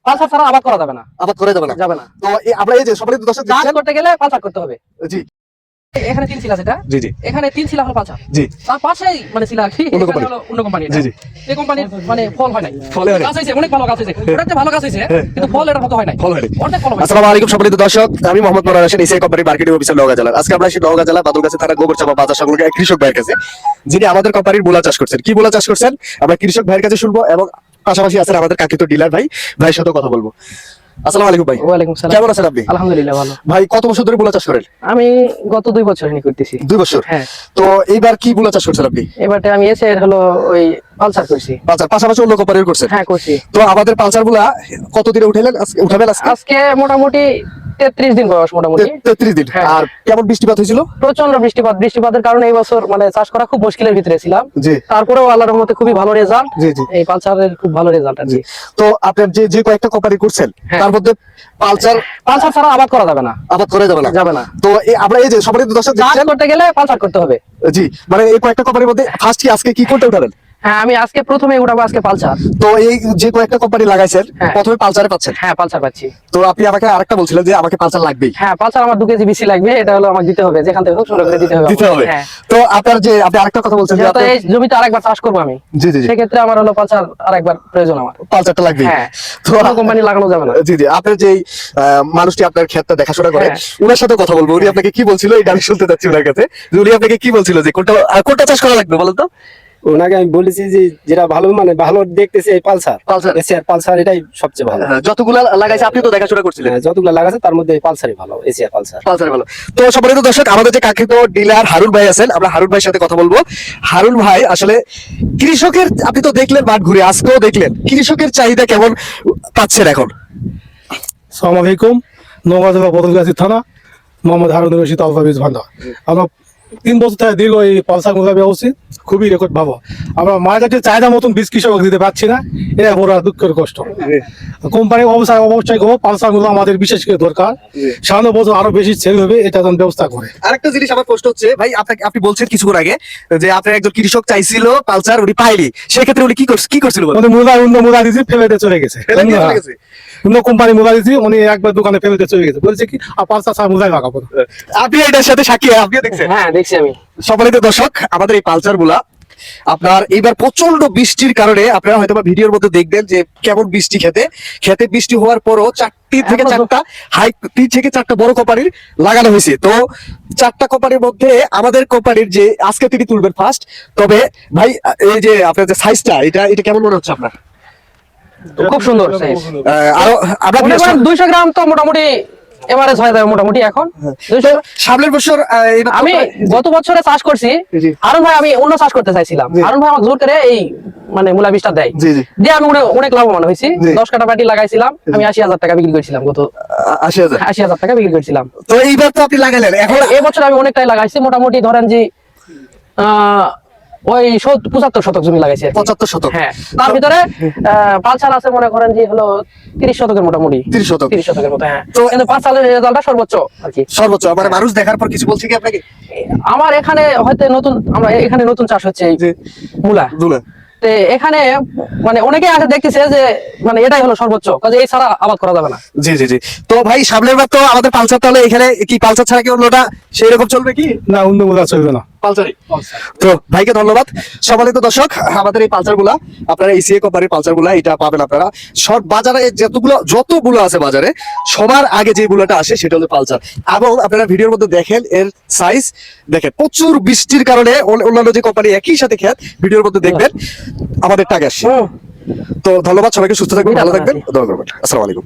Pulsar ছাড়া আবাদ করা যাবে না। আবাদ করা যাবে না। যাবে না। তো আমরা এই যে সবাই তো দর্শক চাষ করতে গেলে পালসার করতে হবে। জি এখানে 3 শিলা যেটা, জি জি এখানে 3 শিলা হলো পালসার। জি তার পাশেই মানে শিলা কি অন্য কোম্পানি। হলো অন্য কোম্পানি। জি জি এই কোম্পানির মানে ফল হয় নাই। ফল হয় নাই। গাছ হইছে, অনেক ভালো গাছ হইছে। ওটাতে ভালো গাছ হইছে কিন্তু ফল এর মতো হয় নাই। ফল হয় নাই। অর্ধেক ফল হয়। আসসালামু আলাইকুম সম্মানিত দর্শক, আমি Mohammad Monowar Hossain, ACI company marketing officer Naogaon জেলা। আজকে আমরা এসেছি নওগাঁ জেলা বাদুরগাছি থানা গোবরচাপা বাজার সংলগ্ন এক কৃষক ভাইয়ের কাছে, যিনি আমাদের কোম্পানির মূলা চাষ করছেন। কি মূলা চাষ করছেন আমরা কৃষক ভাইয়ের কাছে শুনবো, এবং পাশাপাশি আছেন আমাদের কাকিত ডিলার ভাইয়ের সাথে কথা বলবো। আসসালামু আলাইকুম ভাই। ওয়ালাইকুম সালাম। কেমন আছেন আপনি? আলহামদুলিল্লাহ ভালো। ভাই কত বছর ধরে মূলা চাষ করেন? আমি গত 2 বছর ধরে করতেছি। 2 বছর। হ্যাঁ। তো এইবার কি মূলা চাষ করছেন আপনি? এবারে আমি এসে হলো ওই পালসার করছি। পালসার পাশাপাশি অন্য কোম্পানির করছেন? হ্যাঁ করছি। তো আমাদের পালসার গুলা কত দিনে উঠাবেন আজকে? আজকে মোটামুটি 33 দিন বয়স মোটামুটি। 33 দিন। হ্যাঁ। আর কেমন বৃষ্টিপাত হয়েছিল? প্রচন্ড বৃষ্টিপাতের কারণে এই বছর মানে চাষ করা খুব মুশকিলের ভিতরে ছিলাম। জি। তারপরেও আল্লাহর রহমতে খুবই ভালো রেজাল্ট। জি জি। এই পালসারের খুব ভালো রেজাল্ট আছে। তো আপনার যে কয়েকটা কোম্পানি করছেন হ্যাঁ। তার মধ্যে পালসার ছাড়া আবাদ করা যাবে না। আবাদ করা যাবে না। যাবে না। তো আমরা এই যে সবাই দর্শক চাষ দেখছেন, করতে গেলে পালসার করতে হবে। জি মানে এই কয়েকটা কোম্পানির মধ্যে ফার্স্ট কি আজকে কি কোনটা উঠাবেন? হ্যাঁ আমি আজকে প্রথমে উঠাবো আজকে পালসার। তো এই যে কয়েকটা কোম্পানি লাগাইছেন হ্যাঁ। প্রথমে পালসারে পাচ্ছেন? হ্যাঁ পালসার পাচ্ছি। তো আপনি আমাকে আরেকটা বলছিলেন যে আমাকে পালসার লাগবেই। হ্যাঁ পালসার আমার 2 কেজি বেশি লাগবে, এটা হলো আমার দিতে হবে, যেখান থেকে হোক সুন্দর করে দিতে হবে। হ্যাঁ। তো আপনি আরেকটা কথা বলছেন যে যেহেতু এই জমিতে আরেকবার চাষ করবো আমি, জি জি জি সেক্ষেত্রে আমার হলো পালসার আরেকবার প্রয়োজন আমার। পালসারটা লাগবেই। হ্যাঁ। তো অন্য কোম্পানি লাগানো যাবে না। জি জি আপনার যে মানুষটি আপনার ক্ষেতটা দেখাশোনা করে হ্যাঁ। ওনার সাথে কথা বলবো। উনি আপনাকে কি বলছিল এটা আমি শুনতে চাচ্ছি ওনার কাছে, যে উনি আপনাকে কি বলছিল যে কোনটা চাষ করা লাগবে বলেন তো? ওনাকে আমি বলেছি যে যেটা ভালো মানে ভালো দেখতেছি এই পালসার পালসার। এসিআর পালসার এটাই সবচেয়ে ভালো। যতগুলা লাগাইছে আপনি তো দেখাশোনা করছিলেন। যতগুলো লাগাছে তার মধ্যে এই পালসারই ভালো, এসিআর পালসার। পালসার ভালো। তো সম্মানিত দর্শক, আমাদের যে কাঙ্ক্ষিত ডিলার হারুন ভাই আছেন, আমরা হারুন ভাইয়ের সাথে কথা বলবো। হারুন ভাই আসলে কৃষকের, আপনি তো দেখলেন মাঠ ঘুরে, আজকেও দেখলেন কৃষকের চাহিদা কেমন পাচ্ছেন এখন? আসসালামু আলাইকুম। নওগাঁ জেলা বদলগাছি থানা, মোহাম্মদ হারুন রশিদ আলফাবিজ ভান্ডার। আমরা 3 বছর থেকে দীর্ঘ এই পালসার মোলা ব্যবস্থা খুবই রেকর্ড ভালো। আমরা মার্কেটে চাহিদা মতন বীজ কৃষক দিতে পারছি না, এটা বড় দুঃখের কষ্ট। কোম্পানির অবশ্যই পালসার গুলো আমাদের বিশেষ করে দরকার। সামনে বছর আরো বেশি সেল হবে, এটা যেন ব্যবস্থা করে। আরেকটা জিনিস আমার প্রশ্ন হচ্ছে ভাই, আপনি বলছেন কিছুক্ষণ আগে যে আপনার একজন কৃষক চাইছিল পালসার, উনি পাইনি, সেক্ষেত্রে উনি কি করছিল বলেন? অন্য মোলা দিয়েছি, ফেলে চলে গেছে। অন্য কোম্পানি মোলা দিয়েছি, উনি একবার দোকানে ফেলে চলে গেছে, বলছে কি আর পালসার ছাড়া মোলাই লাগাবো না। আপনি এটার সাথে সাক্ষী, আপনিও দেখছেন? হ্যাঁ দেখছি আমি। সম্মানিত দর্শক, আমাদের এই পালসার গুলা আপনার এইবার প্রচন্ড বৃষ্টির কারণে আপনারা হয়তো ভিডিওর মধ্যে দেখবেন যে কেমন বৃষ্টি, খেতে বৃষ্টি হওয়ার পরও 3 থেকে 4টা বড় কোম্পানির লাগানো হয়েছে। তো 4টা কোম্পানির মধ্যে আমাদের কোম্পানির যে আজকে তিনি তুলবেন ফার্স্ট। তবে ভাই এই যে আপনার যে সাইজটা, এটা কেমন মনে হচ্ছে আপনার? খুব সুন্দর সাইজ। আরো আমরা 200 গ্রাম তো মোটামুটি এভারেজ হয়ে যাবে মোটামুটি এখন। 200 সামনের বছর আমি গত বছরে চাষ করছি। জি। হারুন ভাই আমি অন্য চাষ করতে চাইছিলাম, জি। হারুন ভাই আমাকে জোর করে এই মানে মূলা বীজটা দেয়। জি জি দিয়ে আমি অনেক লাভবান হয়েছি। জি। 10 কাঠা মাটি লাগাইছিলাম, আমি 80,000 টাকা বিক্রি করেছিলাম। গত 80,000। 80,000 টাকা বিক্রি করেছিলাম। তো এইবার তো আপনি লাগালেন, এখন এই বছর আমি অনেকটাই লাগাইছি, মোটামুটি ধরেন যে ওই 75 শতক জমি লাগাইছি আর কি। 75 শতক। হ্যাঁ, তার ভিতরে পালসার আছে মনে করেন যে হলো 30 শতকের মোটামুটি। 30 শতক। 30 শতকের মতো। হ্যাঁ, তো কিন্তু পালসারের রেজাল্টটা সর্বোচ্চ আর কি। সর্বোচ্চ মানে মানুষ দেখার পর কিছু বলছে কি আপনাকে? আমার এখানে হয়তো এখানে নতুন চাষ হচ্ছে এই জি। মূলা। দুলা তো এখানে মানে অনেকে আগে দেখতেছে যে মানে এটাই হলো সর্বোচ্চ, কাজে এই ছাড়া আবাদ করা যাবে না। জি জি জি। তো ভাই সামনের বার তো আমাদের পালসার, তাহলে এখানে কি পালসার ছাড়া কি অন্যটা সেই রকম চলবে কি? না, অন্য মোলা চলবে না। পালসারই। তো ভাইকে ধন্যবাদ। সম্মানিত দর্শক, আমাদের এই পালসার গুলা আপনারা এসিআই কোম্পানির পালসার গুলা এটা পাবেন আপনারা সব বাজারে, যতগুলো আছে বাজারে সবার আগে যে বুলাটা আসে সেটা হলো পালসার। এবং আপনারা ভিডিওর মধ্যে দেখেন এর সাইজ, দেখেন প্রচুর বৃষ্টির কারণে অন্যান্য যে কোম্পানি একই সাথে খেত, ভিডিওর মধ্যে দেখবেন আমাদের টাকা আসে। তো ধন্যবাদ সবাইকে, সুস্থ থাকবেন, ভালো থাকবেন, দোয়া করবেন। আসসালামু আলাইকুম।